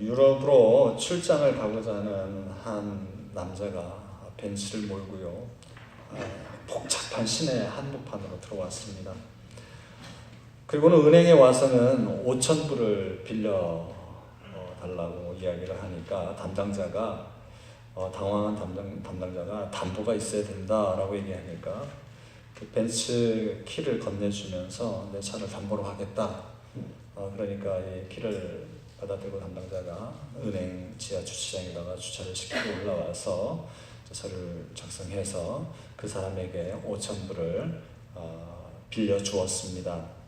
유럽으로 출장을 가고자 하는 한 남자가 벤츠를 몰고요, 복잡한 시내 한복판으로 들어왔습니다. 그리고는 은행에 와서는 5,000불을 빌려 달라고 이야기를 하니까 담당자가 당황한 담당자가 담보가 있어야 된다라고 얘기하니까 그 벤츠 키를 건네주면서 내 차를 담보로 하겠다. 그러니까 이 키를 받아들고 담당자가 은행 지하 주차장에다가 주차를 시키고 올라와서 서류를 작성해서 그 사람에게 5,000불을 빌려 주었습니다.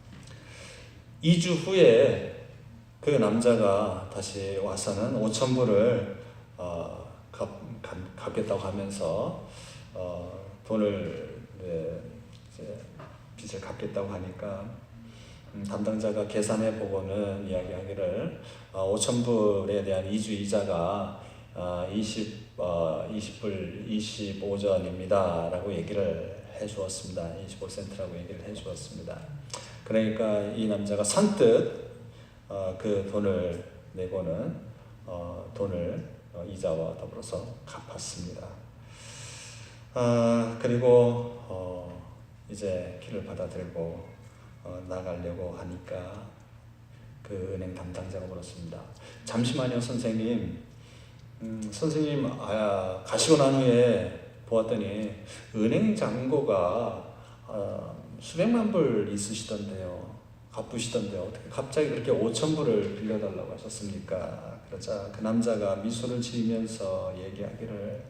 2주 후에 그 남자가 다시 와서는 5,000불을 갚겠다고 하면서 돈을 이제 빚을 갚겠다고 하니까 담당자가 계산해 보고는 이야기하기를 5,000불에 대한 2주 이자가 20불 25전입니다 라고 얘기를 해 주었습니다. 25센트라고 얘기를 해 주었습니다. 그러니까 이 남자가 선뜻 그 돈을 내고는 돈을 이자와 더불어서 갚았습니다. 그리고 이제 키를 받아들고 나가려고 하니까 그 은행 담당자가 물었습니다. 잠시만요 선생님. 선생님 가시고 난 후에 보았더니 은행 잔고가 수백만 불 있으시던데요. 갚으시던데요. 어떻게 갑자기 그렇게 5,000불을 빌려달라고 하셨습니까? 그러자 그 남자가 미소를 지으면서 얘기하기를,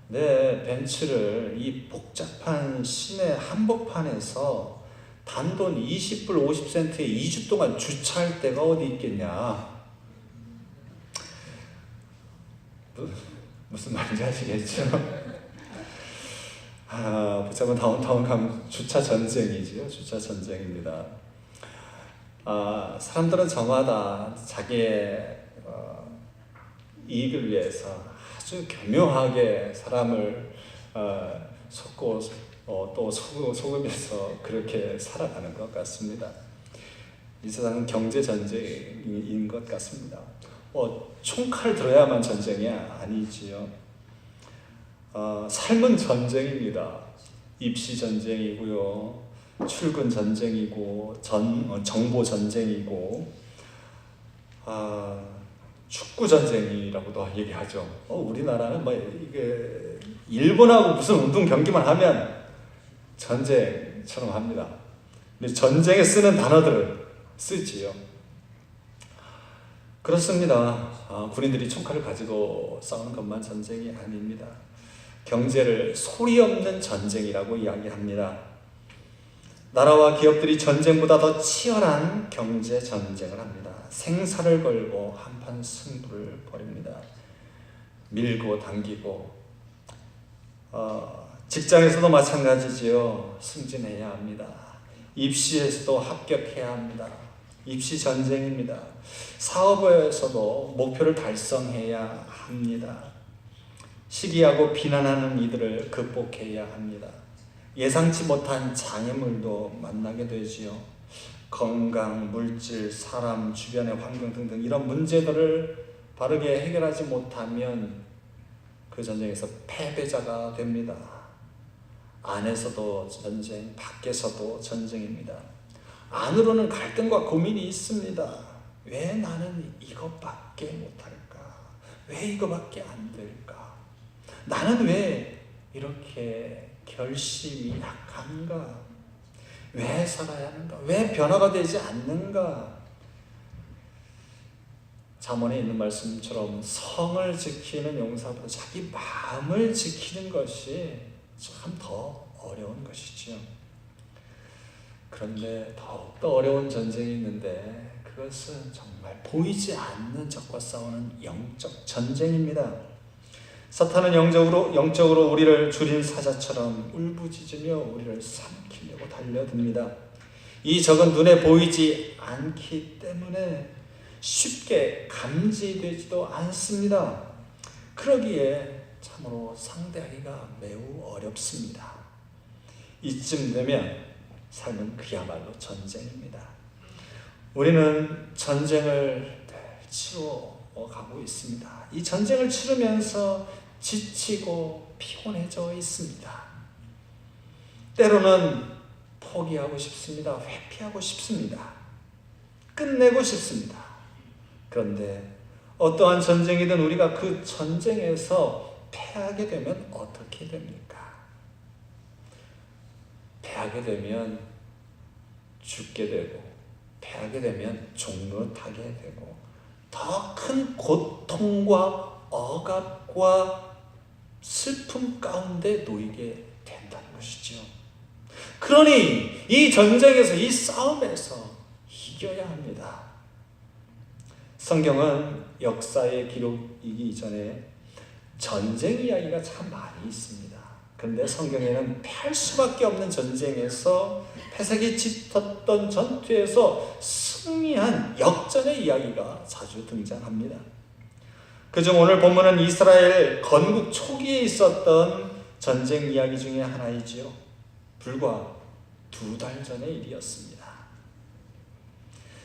내 벤츠를 이 복잡한 시내 한복판에서 단돈 20불 50센트에 2주 동안 주차할 데가 어디 있겠냐. 무슨 말인지 아시겠죠? 복잡한 다운타운 가면 주차 전쟁이지요. 주차 전쟁입니다. 사람들은 저마다 자기의 이익을 위해서 아주 교묘하게 사람을 속고 또 속으면서 그렇게 살아가는 것 같습니다. 이 세상은 경제 전쟁인 것 같습니다. 총칼 들어야만 전쟁이 아니지요. 삶은 전쟁입니다. 입시 전쟁이고요, 출근 전쟁이고, 정보 전쟁이고, 축구 전쟁이라고도 얘기하죠. 우리나라는 이게 일본하고 무슨 운동 경기만 하면 전쟁처럼 합니다. 근데 전쟁에 쓰는 단어들을 쓰지요. 그렇습니다. 군인들이 총칼을 가지고 싸우는 것만 전쟁이 아닙니다. 경제를 소리 없는 전쟁이라고 이야기합니다. 나라와 기업들이 전쟁보다 더 치열한 경제 전쟁을 합니다. 생사를 걸고 한판 승부를 벌입니다. 밀고 당기고, 직장에서도 마찬가지지요. 승진해야 합니다. 입시에서도 합격해야 합니다. 입시 전쟁입니다. 사업에서도 목표를 달성해야 합니다. 시기하고 비난하는 이들을 극복해야 합니다. 예상치 못한 장애물도 만나게 되지요. 건강, 물질, 사람, 주변의 환경 등등 이런 문제들을 바르게 해결하지 못하면 그 전쟁에서 패배자가 됩니다. 안에서도 전쟁, 밖에서도 전쟁입니다. 안으로는 갈등과 고민이 있습니다. 왜 나는 이것밖에 못할까? 왜 이거밖에 안 될까? 나는 왜 이렇게 결심이 약한가? 왜 살아야 하는가? 왜 변화가 되지 않는가? 잠언에 있는 말씀처럼 성을 지키는 용사보다 자기 마음을 지키는 것이 참 더 어려운 것이죠. 그런데 더욱더 어려운 전쟁이 있는데 그것은 정말 보이지 않는 적과 싸우는 영적 전쟁입니다. 사탄은 영적으로 우리를 줄인 사자처럼 울부짖으며 우리를 삼키려고 달려듭니다. 이 적은 눈에 보이지 않기 때문에 쉽게 감지되지도 않습니다. 그러기에 참으로 상대하기가 매우 어렵습니다. 이쯤 되면 삶은 그야말로 전쟁입니다. 우리는 전쟁을 치워 가고 있습니다. 이 전쟁을 치르면서 지치고 피곤해져 있습니다. 때로는 포기하고 싶습니다. 회피하고 싶습니다. 끝내고 싶습니다. 그런데 어떠한 전쟁이든 우리가 그 전쟁에서 패하게 되면 어떻게 됩니까? 패하게 되면 죽게 되고, 패하게 되면 종로타게 되고, 더 큰 고통과 억압과 슬픔 가운데 놓이게 된다는 것이죠. 그러니 이 전쟁에서, 이 싸움에서 이겨야 합니다. 성경은 역사의 기록이기 이전에 전쟁 이야기가 참 많이 있습니다. 그런데 성경에는 패할 수밖에 없는 전쟁에서, 패색이 짙었던 전투에서 승리한 역전의 이야기가 자주 등장합니다. 그중 오늘 본문은 이스라엘 건국 초기에 있었던 전쟁 이야기 중에 하나이지요. 불과 2달 전의 일이었습니다.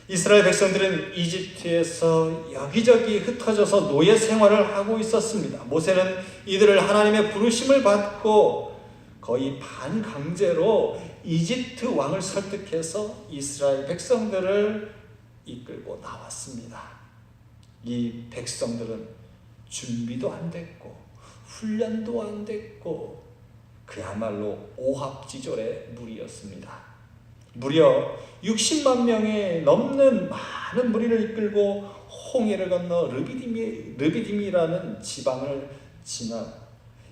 이스라엘 백성들은 이집트에서 여기저기 흩어져서 노예 생활을 하고 있었습니다. 모세는 이들을 하나님의 부르심을 받고 거의 반강제로 이집트 왕을 설득해서 이스라엘 백성들을 이끌고 나왔습니다. 이 백성들은 준비도 안 됐고 훈련도 안 됐고 그야말로 오합지졸의 무리였습니다. 무려 60만 명에 넘는 많은 무리를 이끌고 홍해를 건너 르비딤이라는 지방을 지나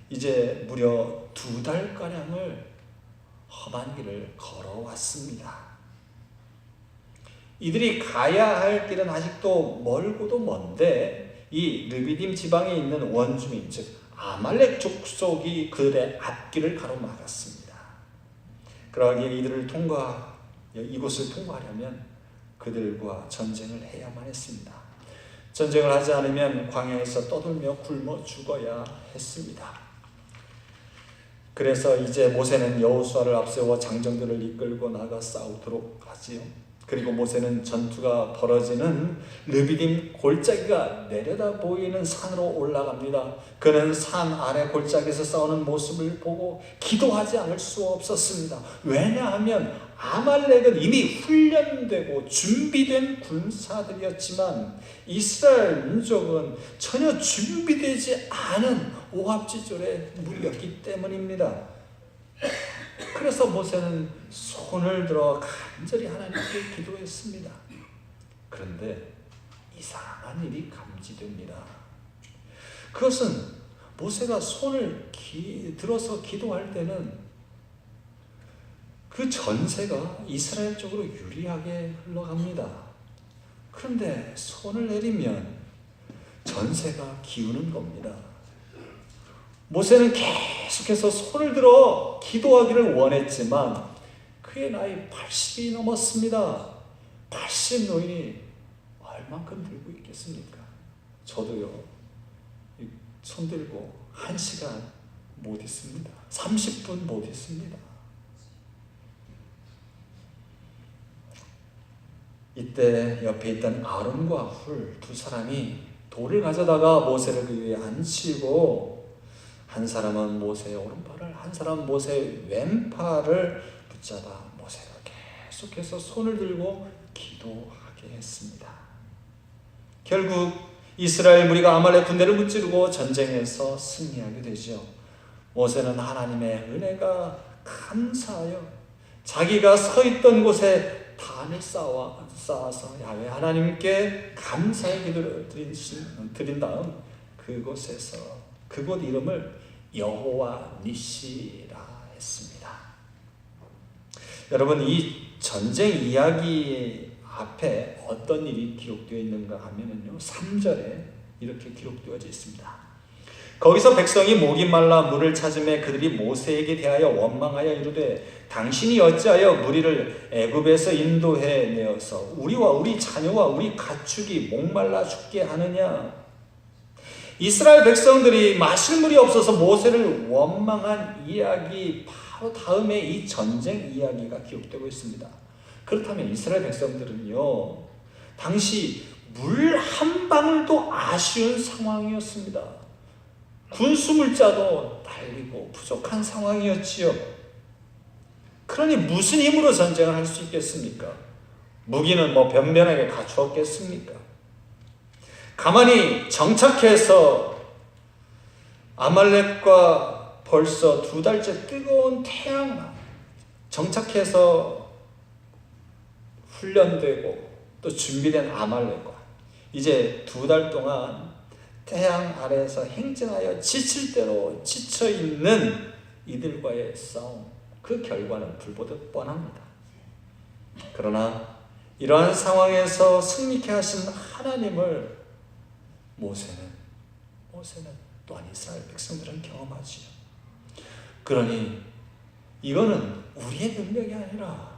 이제 무려 2달가량을 험한 길을 걸어왔습니다. 이들이 가야 할 길은 아직도 멀고도 먼데 이 르비딤 지방에 있는 원주민, 즉 아말렉 족속이 그들의 앞길을 가로막았습니다. 그러기에 이곳을 통과하려면 그들과 전쟁을 해야만 했습니다. 전쟁을 하지 않으면 광야에서 떠돌며 굶어 죽어야 했습니다. 그래서 이제 모세는 여호수아를 앞세워 장정들을 이끌고 나가 싸우도록 하지요. 그리고 모세는 전투가 벌어지는 르비딤 골짜기가 내려다 보이는 산으로 올라갑니다. 그는 산 아래 골짜기에서 싸우는 모습을 보고 기도하지 않을 수 없었습니다. 왜냐하면 아말렉은 이미 훈련되고 준비된 군사들이었지만 이스라엘 민족은 전혀 준비되지 않은 오합지졸의 무리였기 때문입니다. 그래서 모세는 손을 들어 간절히 하나님께 기도했습니다. 그런데 이상한 일이 감지됩니다. 그것은 모세가 손을 들어서 기도할 때는 그 전세가 이스라엘 쪽으로 유리하게 흘러갑니다. 그런데 손을 내리면 전세가 기우는 겁니다. 모세는 계속해서 손을 들어 기도하기를 원했지만 그의 나이 80이 넘었습니다. 80 노인이 얼만큼 들고 있겠습니까? 저도요, 손 들고 1시간 못 있습니다. 30분 못 있습니다. 이때 옆에 있던 아론과 훌 두 사람이 돌을 가져다가 모세를 그 위에 앉히고 한 사람은 모세의 오른팔을, 한 사람은 모세의 왼팔을 붙잡아 모세가 계속해서 손을 들고 기도하게 했습니다. 결국 이스라엘 무리가 아말렉 군대를 무찌르고 전쟁에서 승리하게 되죠. 모세는 하나님의 은혜가 감사하여 자기가 서 있던 곳에 단을 쌓아서 야훼 하나님께 감사의 기도를 드린 다음 그곳 이름을 여호와 니시라 했습니다. 여러분, 이 전쟁 이야기 앞에 어떤 일이 기록되어 있는가 하면은요, 3절에 이렇게 기록되어져 있습니다. 거기서 백성이 목이 말라 물을 찾음에 그들이 모세에게 대하여 원망하여 이르되 당신이 어찌하여 무리를 애굽에서 인도해 내어서 우리와 우리 자녀와 우리 가축이 목말라 죽게 하느냐. 이스라엘 백성들이 마실 물이 없어서 모세를 원망한 이야기 바로 다음에 이 전쟁 이야기가 기록되고 있습니다. 그렇다면 이스라엘 백성들은요, 당시 물 한 아무도 아쉬운 상황이었습니다. 군수물자도 달리고 부족한 상황이었지요. 그러니 무슨 힘으로 전쟁을 할 수 있겠습니까? 무기는 뭐 변변하게 갖추었겠습니까? 가만히 정착해서 아말렉과 벌써 2달째 뜨거운 태양 정착해서 훈련되고 또 준비된 아말렉과 이제 2달 동안 태양 아래에서 행진하여 지칠 대로 지쳐있는 이들과의 싸움, 그 결과는 불보듯 뻔합니다. 그러나 이러한 상황에서 승리케 하신 하나님을 모세는 또한 이스라엘 백성들은 경험하지요. 그러니 이거는 우리의 능력이 아니라,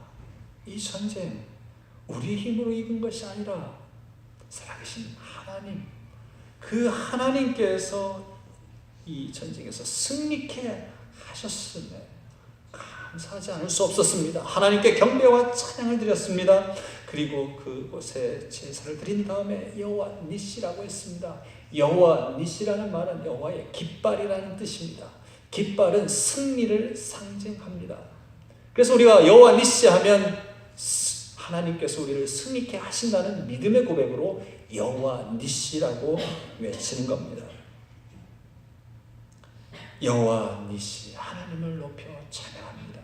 이 전쟁 우리의 힘으로 이긴 것이 아니라 살아계신 하나님, 그 하나님께서 이 전쟁에서 승리케 하셨음에 감사하지 않을 수 없었습니다. 하나님께 경배와 찬양을 드렸습니다. 그리고 그곳에 제사를 드린 다음에 여호와 니시라고 했습니다. 여호와 니시라는 말은 여호와의 깃발이라는 뜻입니다. 깃발은 승리를 상징합니다. 그래서 우리가 여호와 니시 하면 하나님께서 우리를 승리케 하신다는 믿음의 고백으로 여호와 니시라고 외치는 겁니다. 여호와 니시, 하나님을 높여 찬양합니다.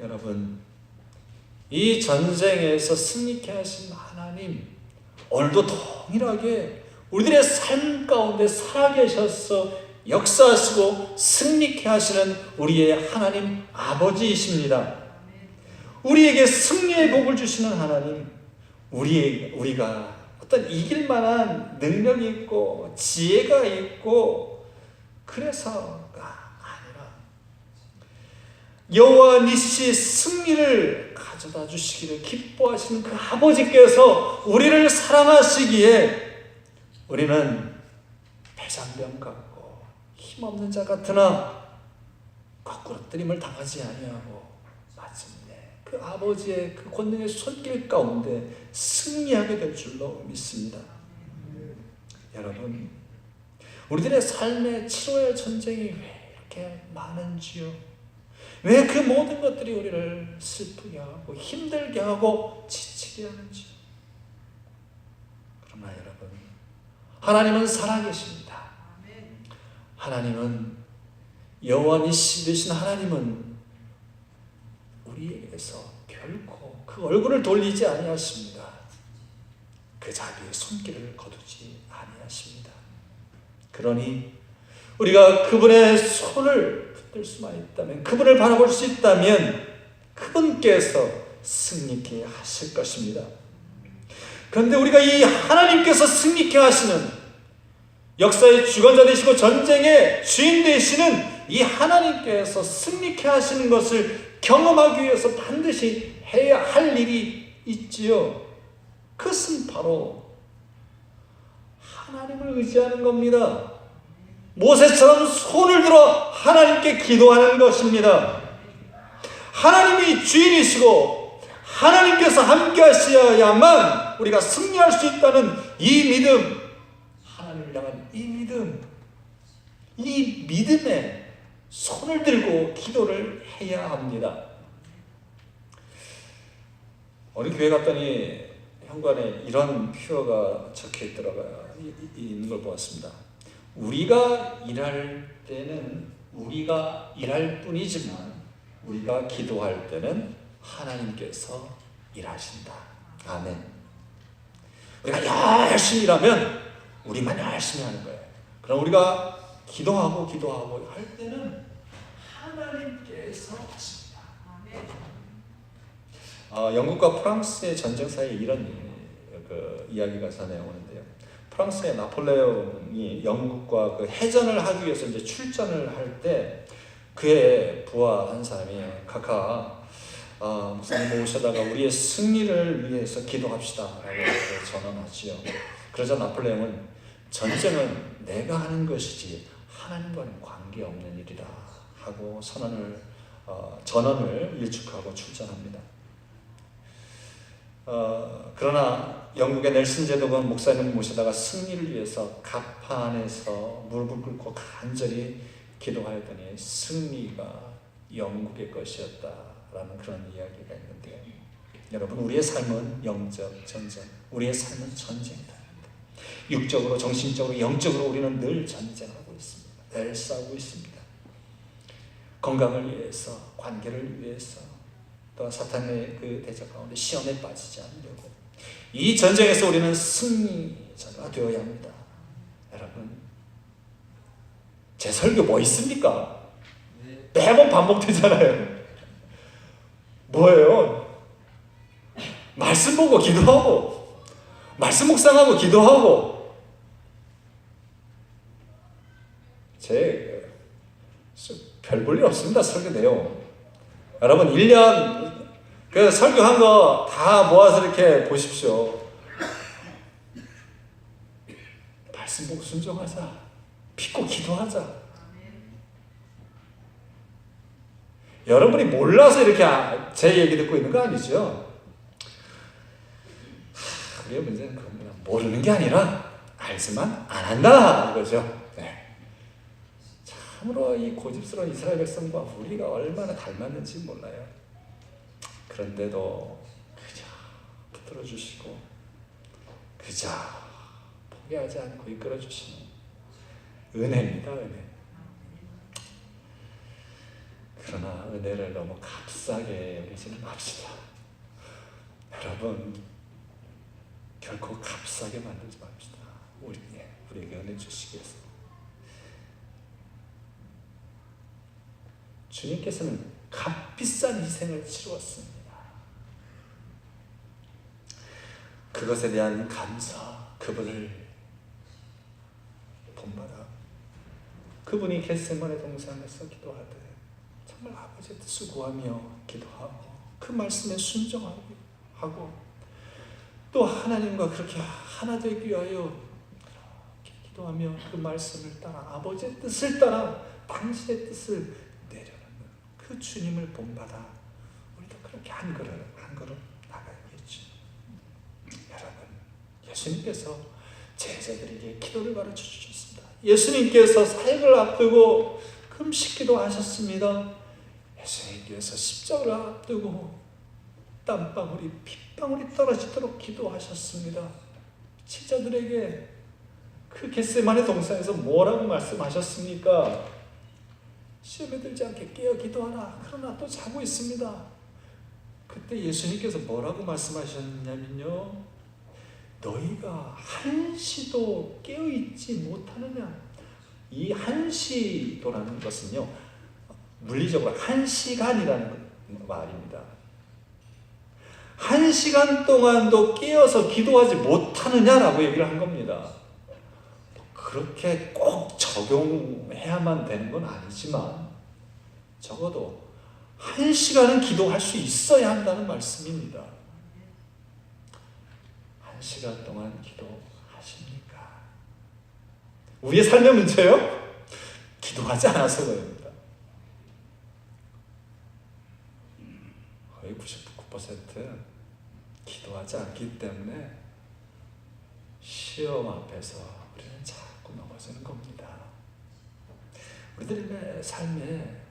여러분, 이 전쟁에서 승리케 하신 하나님, 오늘도 동일하게 우리들의 삶 가운데 살아계셔서 역사하시고 승리케 하시는 우리의 하나님 아버지이십니다. 우리에게 승리의 복을 주시는 하나님, 우리가 어떤 이길 만한 능력이 있고 지혜가 있고 그래서가 아니라 여호와 니시 승리를 가져다 주시기를 기뻐하시는 그 아버지께서 우리를 사랑하시기에 우리는 배잔병 같고 힘없는 자 같으나 거꾸러뜨림을 당하지 아니하고 마침내 그 아버지의 그 권능의 손길 가운데 승리하게 될 줄로 믿습니다. 여러분, 우리들의 삶의 치러야 할 전쟁이 왜 이렇게 많은지요? 왜 그 모든 것들이 우리를 슬프게 하고 힘들게 하고 지치게 하는지요? 그러나 여러분, 하나님은 살아계십니다. 하나님은 여호와 니시 되신 하나님은 우리에게서 결코 그 얼굴을 돌리지 아니하십니다. 그 자비의 손길을 거두지 아니하십니다. 그러니 우리가 그분의 손을 붙들 수만 있다면, 그분을 바라볼 수 있다면 그분께서 승리케 하실 것입니다. 그런데 우리가 이 하나님께서 승리케 하시는, 역사의 주관자 되시고 전쟁의 주인 되시는 이 하나님께서 승리케 하시는 것을 경험하기 위해서 반드시 해야 할 일이 있지요. 그것은 바로 하나님을 의지하는 겁니다. 모세처럼 손을 들어 하나님께 기도하는 것입니다. 하나님이 주인이시고 하나님께서 함께 하셔야만 우리가 승리할 수 있다는 이 믿음, 하나님을 향한 이 믿음에 손을 들고 기도를 해야 합니다. 어느 교회 갔더니 현관에 이런 표어가 적혀 있는 걸 보았습니다. 우리가 일할 때는 우리가 일할 뿐이지만 우리가 기도할 때는 하나님께서 일하신다. 아멘. 우리가 열심히 일하면 우리만 열심히 하는 거예요. 그럼 우리가 기도하고 할 때는 하나님께서 하십니다. 영국과 프랑스의 전쟁 사이에 이런 이야기가 전해오는데요. 프랑스의 나폴레옹이 영국과 그 해전을 하기 위해서 이제 출전을 할 때 그의 부하 한 사람이 각하 목사님 모셔다가 우리의 승리를 위해서 기도합시다 라고 전언하지요. 그러자 나폴레옹은 전쟁은 내가 하는 것이지 하나님과는 관계없는 일이다 하고 전언을 일축하고 출전합니다. 그러나 영국의 넬슨 제독은 목사님을 모시다가 승리를 위해서 갑판에서 무릎을 꿇고 간절히 기도하였더니 승리가 영국의 것이었다라는 그런 이야기가 있는데요. 여러분, 우리의 삶은 영적 전쟁, 우리의 삶은 전쟁이다. 육적으로, 정신적으로, 영적으로 우리는 늘 전쟁하고 있습니다. 늘 싸우고 있습니다. 건강을 위해서, 관계를 위해서, 또 사탄의 그 대적 가운데 시험에 빠지지 않으려고 이 전쟁에서 우리는 승리자가 되어야 합니다. 여러분, 제 설교 뭐 있습니까? 매번 반복되잖아요. 뭐예요? 말씀 보고 기도하고, 말씀 묵상하고 기도하고. 별 볼 일 없습니다. 설교 내용. 여러분 1년 그 설교한 거 다 모아서 이렇게 보십시오. 말씀 보고 순종하자. 믿고 기도하자. 여러분이 몰라서 이렇게 제 얘기 듣고 있는 거 아니죠? 우리의 문제는 그겁니다. 모르는 게 아니라 알지만 안 한다 이거죠. 네. 참으로 이 고집스러운 이스라엘 백성과 우리가 얼마나 닮았는지 몰라요. 그런데도 그저 붙들어 주시고 그저 포기하지 않고 이끌어 주시는 은혜입니다. 은혜. 그러나 은혜를 너무 값싸게 여기지는 맙시다. 여러분, 결코 값싸게 만들지 맙시다. 우리에게 은혜 주시기 위해서. 주님께서는 값비싼 희생을 치루었습니다. 그것에 대한 감사, 그분을 본받아 그분이 겟세마네 동산에서 기도하되 정말 아버지의 뜻을 구하며 기도하고 그 말씀에 순종하고 또 하나님과 그렇게 하나 되기 위하여 그렇게 기도하며 그 말씀을 따라 아버지의 뜻을 따라 당신의 뜻을 내려놓는 그 주님을 본받아 우리도 그렇게 한 걸음 나가야겠죠. 여러분, 예수님께서 제자들에게 기도를 가르쳐 주셨습니다. 예수님께서 사역을 앞두고 금식기도 하셨습니다. 예수님께서 십자가를 앞두고 땀방울이 핏방울이 떨어지도록 기도하셨습니다. 제자들에게 그 겟세마네 동산에서 뭐라고 말씀하셨습니까? 시험에 들지 않게 깨어 기도하라. 그러나 또 자고 있습니다. 그때 예수님께서 뭐라고 말씀하셨냐면요, 너희가 한시도 깨어있지 못하느냐. 이 한시도라는 것은요, 물리적으로 1시간이라는 말입니다. 1시간 동안도 깨어서 기도하지 못하느냐라고 얘기를 한 겁니다. 그렇게 꼭 적용해야만 되는 건 아니지만 적어도 1시간은 기도할 수 있어야 한다는 말씀입니다. 1시간 동안 기도하십니까? 우리의 삶의 문제요? 기도하지 않아서 그럽니다. 거의 99% 기도하지 않기 때문에 시험 앞에서 우리는 자꾸 넘어지는 겁니다. 우리들의 삶에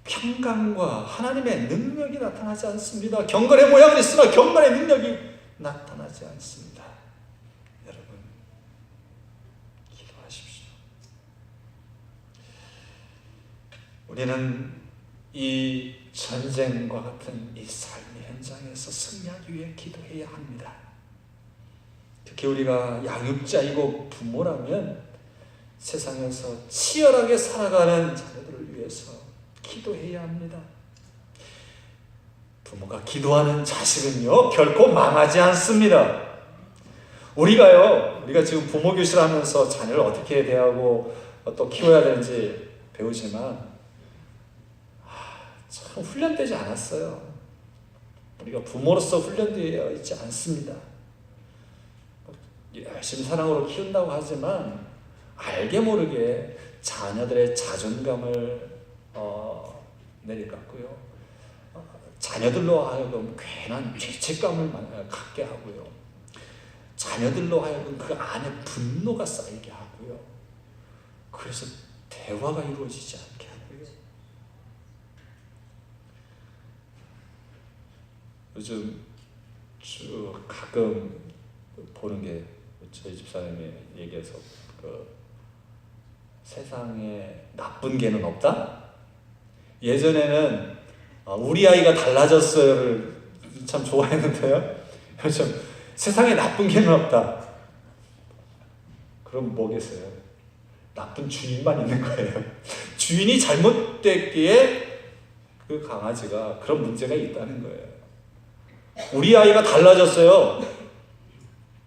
평강과 하나님의 능력이 나타나지 않습니다. 경건의 모양은 있으나 경건의 능력이 나타나지 않습니다. 여러분, 기도하십시오. 우리는 이 전쟁과 같은 이 삶의 현장에서 승리하기 위해 기도해야 합니다. 특히 우리가 양육자이고 부모라면 세상에서 치열하게 살아가는 자녀들을 위해서 기도해야 합니다. 부모가 기도하는 자식은요, 결코 망하지 않습니다. 우리가 지금 부모 교실을 하면서 자녀를 어떻게 대하고 또 키워야 되는지 배우지만 참 훈련되지 않았어요. 우리가 부모로서 훈련되어 있지 않습니다. 열심히 사랑으로 키운다고 하지만 알게 모르게 자녀들의 자존감을 내리깎고요, 자녀들로 하여금 괜한 죄책감을 갖게 하고요. 자녀들로 하여금 그 안에 분노가 쌓이게 하고요. 그래서 대화가 이루어지지 않게 하고요. 요즘 가끔 보는 게 저희 집사님이 얘기해서 세상에 나쁜 개는 없다? 예전에는 우리 아이가 달라졌어요를 참 좋아했는데요. 요즘 세상에 나쁜 개는 없다. 그럼 뭐겠어요? 나쁜 주인만 있는 거예요. 주인이 잘못됐기에 그 강아지가 그런 문제가 있다는 거예요. 우리 아이가 달라졌어요.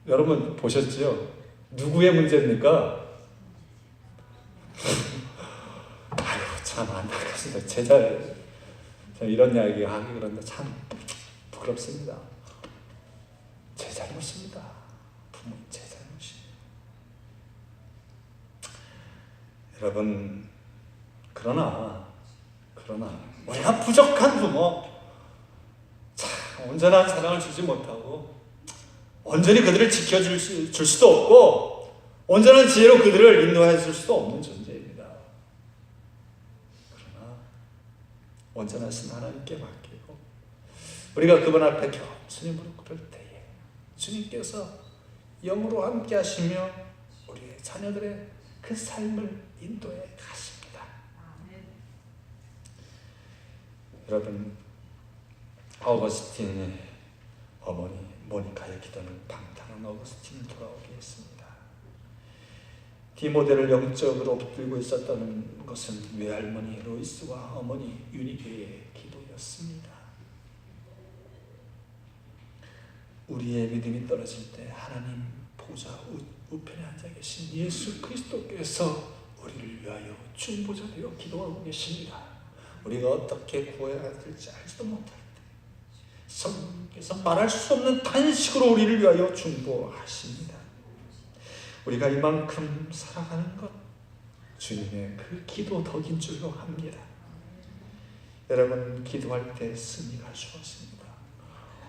여러분 보셨죠? 누구의 문제입니까? 아이고 참 안타깝습니다. 이런 이야기 하기 그런데 참 부끄럽습니다. 제 잘못입니다. 부모님 제 잘못이에요. 여러분 그러나 우리가 부족한 부모, 참 온전한 사랑을 주지 못하고 온전히 그들을 지켜줄 수도 없고 온전한 지혜로 그들을 인도해 줄 수도 없는 존재입니다. 그러나 온전하신 하나님께 맡기고 우리가 그분 앞에 겸손히 무릎 꿇을 때에 주님께서 영으로 함께 하시며 우리의 자녀들의 그 삶을 인도해 가십니다. 여러분 어거스틴의 어머니 모니카의 기도는 방탕한 어거스틴을 돌아오게 했습니다. 디모데를 영적으로 붙들고 있었다는 것은 외할머니 로이스와 어머니 유니게의 기도였습니다. 우리의 믿음이 떨어질 때 하나님 보좌 우편에 앉아 계신 예수 그리스도께서 우리를 위하여 중보자 되어 기도하고 계십니다. 우리가 어떻게 구해야 될지 알지도 못할 때 성령께서 말할 수 없는 탄식으로 우리를 위하여 중보하십니다. 우리가 이만큼 살아가는 것 주님의 그 기도 덕인 줄로 합니다. 여러분 기도할 때 승리가 주어집니다.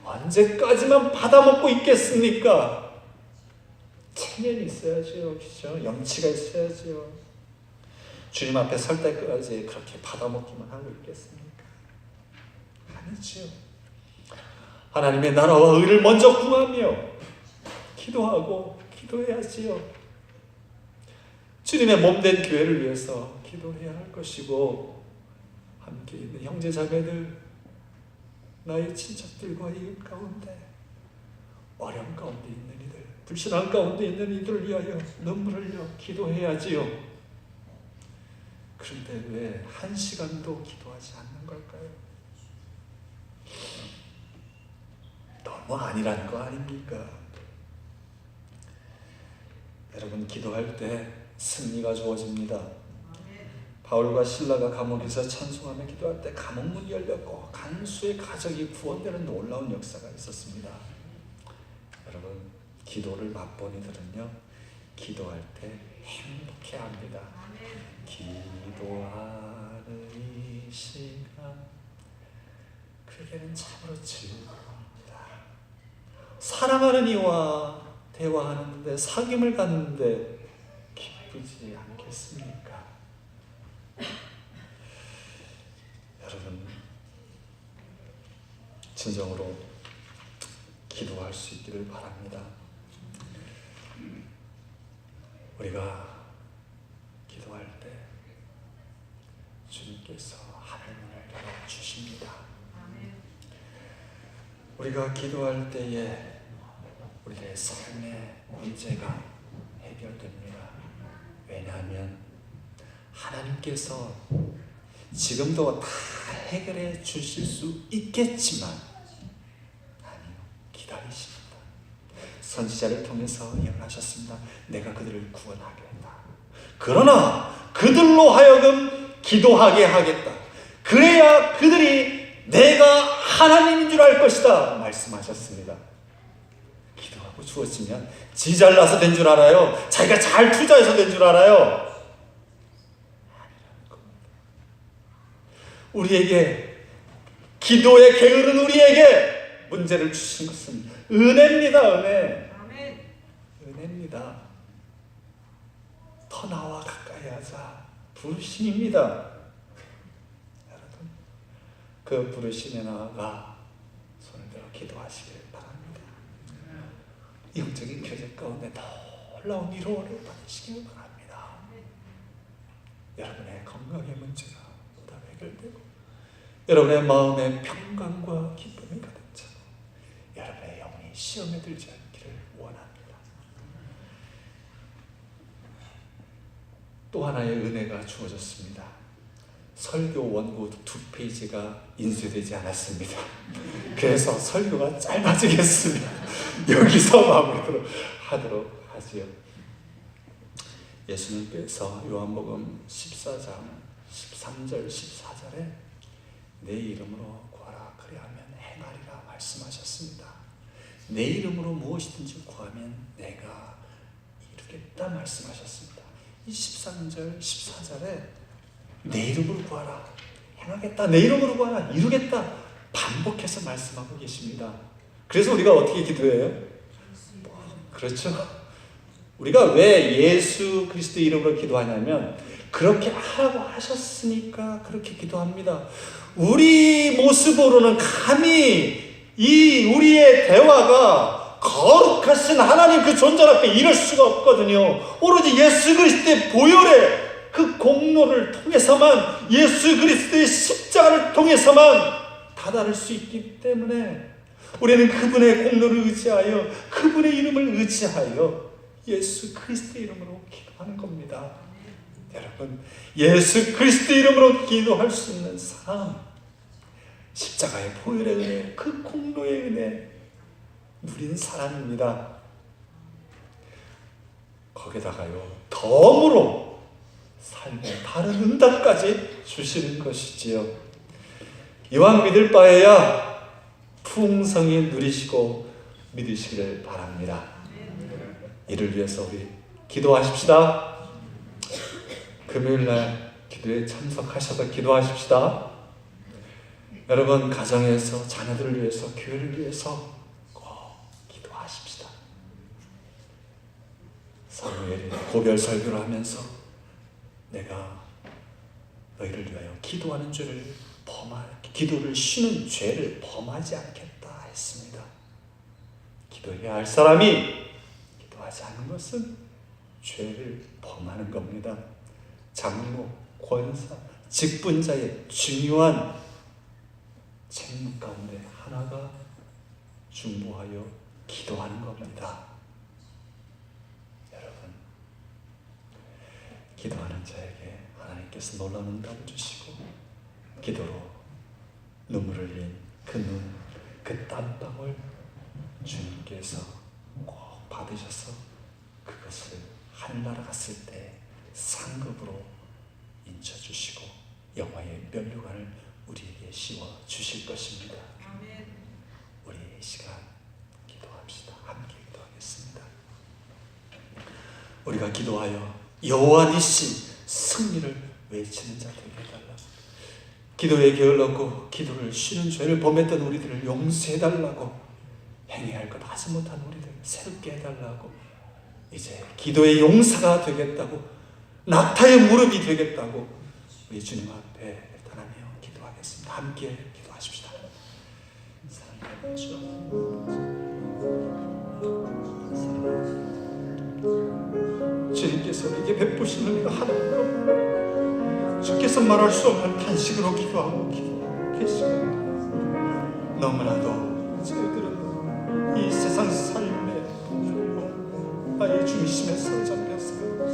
언제까지만 받아먹고 있겠습니까? 체면이 있어야죠. 그렇죠? 염치가 있어야죠. 주님 앞에 설 때까지 그렇게 받아먹기만 하고 있겠습니까? 아니죠. 하나님의 나라와 의를 먼저 구하며 기도하고 기도해야지요. 주님의 몸된 교회를 위해서 기도해야 할 것이고 함께 있는 형제자매들 나의 친척들과 이웃 가운데 어려움 가운데 있는 이들 불신앙 가운데 있는 이들을 위하여 눈물을 흘려 기도해야지요. 그런데 왜 한 시간도 기도하지 않는 걸까요? 너무 아니라는 거 아닙니까? 여러분 기도할 때 승리가 주어집니다. 바울과 실라가 감옥에서 찬송하며 기도할 때 감옥문이 열렸고 간수의 가족이 구원되는 놀라운 역사가 있었습니다. 여러분 기도를 맛본 이들은요 기도할 때 행복해합니다. 기도하는 이 시간 그에게는 참으로 즐거웁니다. 사랑하는 이와 대화하는데 사귐을 갖는데 기쁘지 않겠습니까? 여러분 진정으로 기도할 수 있기를 바랍니다. 우리가 기도할 때 주님께서 하늘문을 열어주십니다. 우리가 기도할 때에 우리의 삶의 문제가 해결됩니다. 왜냐하면 하나님께서 지금도 다 해결해 주실 수 있겠지만 아니요, 기다리십니다. 선지자를 통해서 예언하셨습니다. 내가 그들을 구원하겠다. 그러나 그들로 하여금 기도하게 하겠다. 그래야 그들이 내가 하나님인 줄 알 것이다 말씀하셨습니다. 기도하고 주어지면 지 잘나서 된 줄 알아요? 자기가 잘 투자해서 된 줄 알아요? 우리에게 기도에 게으른 우리에게 문제를 주신 것은 은혜입니다. 은혜. 은혜입니다. 더 나와 가까이 하자. 부르심입니다. 여러분, 그 부르심에 나아가 손을 들어 기도하시길 바랍니다. 영적인 교제 가운데 놀라운 위로를 받으시길 바랍니다. 여러분의 건강의 문제가 다 해결되고 여러분의 마음의 평강과 기쁨이 가득 차고 여러분의 영이 시험에 들지 않기를 원합니다. 또 하나의 은혜가 주어졌습니다. 설교 원고 2페이지가 인쇄되지 않았습니다. 그래서 설교가 짧아지겠습니다. 여기서 마무리로 하도록 하지요. 예수님께서 요한복음 14장 13절 14절에 내 이름으로 구하라 그리하면 행하리라 말씀하셨습니다. 내 이름으로 무엇이든지 구하면 내가 이루겠다 말씀하셨습니다. 이 13절 14절에 내 이름으로 구하라, 행하겠다, 내 이름으로 구하라, 이루겠다 반복해서 말씀하고 계십니다. 그래서 우리가 어떻게 기도해요? 그렇죠. 우리가 왜 예수 그리스도 이름으로 기도하냐면 그렇게 하라고 하셨으니까 그렇게 기도합니다. 우리 모습으로는 감히 이 우리의 대화가 거룩하신 하나님 그 존재 앞에 이럴 수가 없거든요. 오로지 예수 그리스도의 보혈의 그 공로를 통해서만, 예수 그리스도의 십자가를 통해서만 다다를 수 있기 때문에 우리는 그분의 공로를 의지하여 그분의 이름을 의지하여 예수 그리스도 이름으로 기도하는 겁니다. 여러분, 예수 그리스도 이름으로 기도할 수 있는 삶, 십자가의 보혈의 은혜, 그 공로의 은혜 누린 사람입니다. 거기다가요 덤으로 삶의 다른 응답까지 주시는 것이지요. 이왕 믿을 바에야 풍성히 누리시고 믿으시기를 바랍니다. 이를 위해서 우리 기도하십시다. 금요일날 기도에 참석하셔서 기도하십시다. 여러분 가정에서 자녀들을 위해서, 교회를 위해서 꼭 기도하십시다. 사무엘이 고별 설교를 하면서 내가 너희를 위하여 기도하는 죄를 기도를 쉬는 죄를 범하지 않겠다 했습니다. 기도해야 할 사람이 기도하지 않는 것은 죄를 범하는 겁니다. 장로, 권사, 직분자의 중요한 책임 가운데 하나가 중보하여 기도하는 겁니다. 여러분, 기도하는 자에게 하나님께서 놀라운 응답을 주시고 기도로 눈물을 흘린 그 눈, 그 땀방울 주님께서 꼭 받으셔서 그것을 하늘나라 갔을 때 상급으로 인쳐주시고 영화의 면류관을 우리에게 씌워 주실 것입니다. 우리 이 시간 기도합시다. 함께 기도하겠습니다. 우리가 기도하여 여호와 니시 승리를 외치는 자 되게 해달라. 기도에 게을렀고 기도를 쉬는 죄를 범했던 우리들을 용서해달라고, 행해야 할 것 하지 못한 우리들 새롭게 해달라고, 이제 기도의 용사가 되겠다고, 낙타의 무릎이 되겠다고 우리 주님 앞에 일단하며 기도하겠습니다. 함께 기도하십시다. 주님께서 우리에게 베푸신 은혜가 하나도 없고 주께서 말할 수 없는 탄식으로 기도하고 계시고, 너무나도 저희들은 이 세상 삶의 나의 중심에 사로잡혔습니다.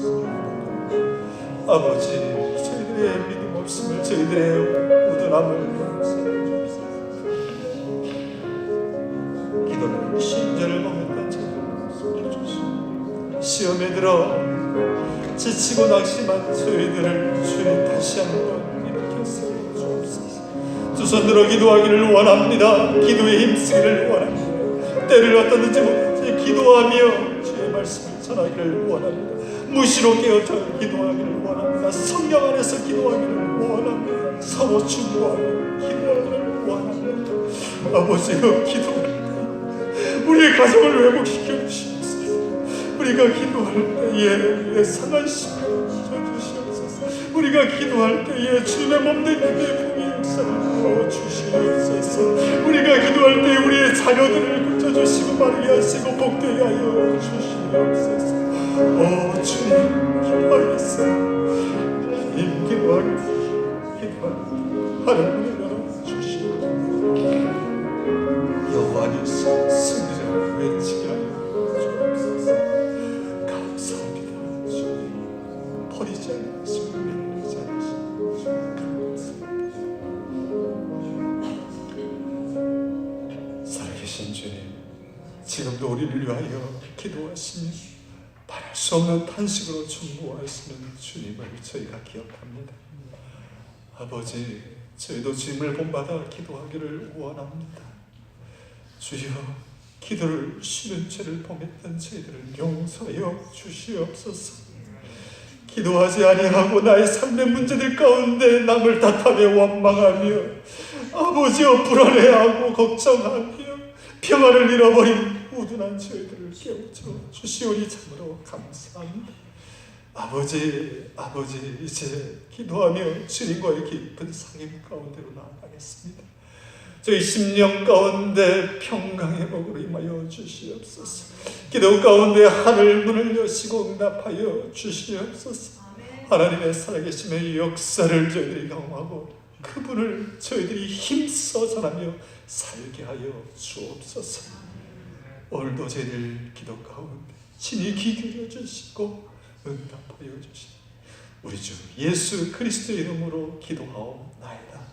아버지, 저희들의 믿음 없음을, 저희들의 우둔함을 기도를 신전을 범했던 저희들을 속여주시고, 시험에 들어 지치고 낙심한 저희들을 주님 다시 한번 일으켰으니 주옵소서. 두 손 들어 기도하기를 원합니다. 기도에 힘쓰기를 원합니다. 때를 어떻든지 못해 기도하며 주의 말씀을 전하기를 원합니다. 무시로 깨어져 기도하기를 원합니다. 성령 안에서 기도하기를 원합니다. 서로 중보하며 기도하기를 원합니다. 아버지여, 기도할 때 우리의 가정을 회복시켜 주시옵소서. 우리가 기도할 때에 상한 심령을 주시옵소서. 우리가 기도할 때에 주님의 몸된 그의 복의 역사를 부어주시옵소서. 우리가 기도할 때 우리의 자녀들을 고쳐주시고 바르게 하시고 복되게 하여 주시옵소서. 주님, 기도하겠습니다. 주님, 기도하겠습니다. 하나님을 열어주시고 여호와 니시 승리를 외치게 하여 주옵소서. 감사합니다. 주님, 버리지 않으시고 밀리지 않으시고 감사합니다. 살아계신 주님, 지금도 우리를 위하여 기도하시며 바랄 수 없는 탄식으로 중보하시는 주님을 저희가 기억합니다. 아버지, 저희도 주님을 본받아 기도하기를 원합니다. 주여, 기도를 쉬는 죄를 범했던 저희들을 용서하여 주시옵소서. 기도하지 아니하고 나의 삶의 문제들 가운데 남을 탓하며 원망하며 아버지여 불안해하고 걱정하며 평안을 잃어버린 우둔한 저희들을 깨우쳐 주시오니 참으로 감사합니다. 아버지, 이제 기도하며 주님과의 깊은 상임 가운데로 나아가겠습니다. 저희 심령 가운데 평강의 복으로 임하여 주시옵소서. 기도 가운데 하늘 문을 여시고 응답하여 주시옵소서. 하나님의 살아계심의 역사를 저희들이 경험하고 그분을 저희들이 힘써 전하며 살게 하여 주옵소서. 오늘도 저희들 기도 가운데 친히 귀 기울여 주시고 응답하여 주시니 우리 주 예수 그리스도의 이름으로 기도하옵나이다.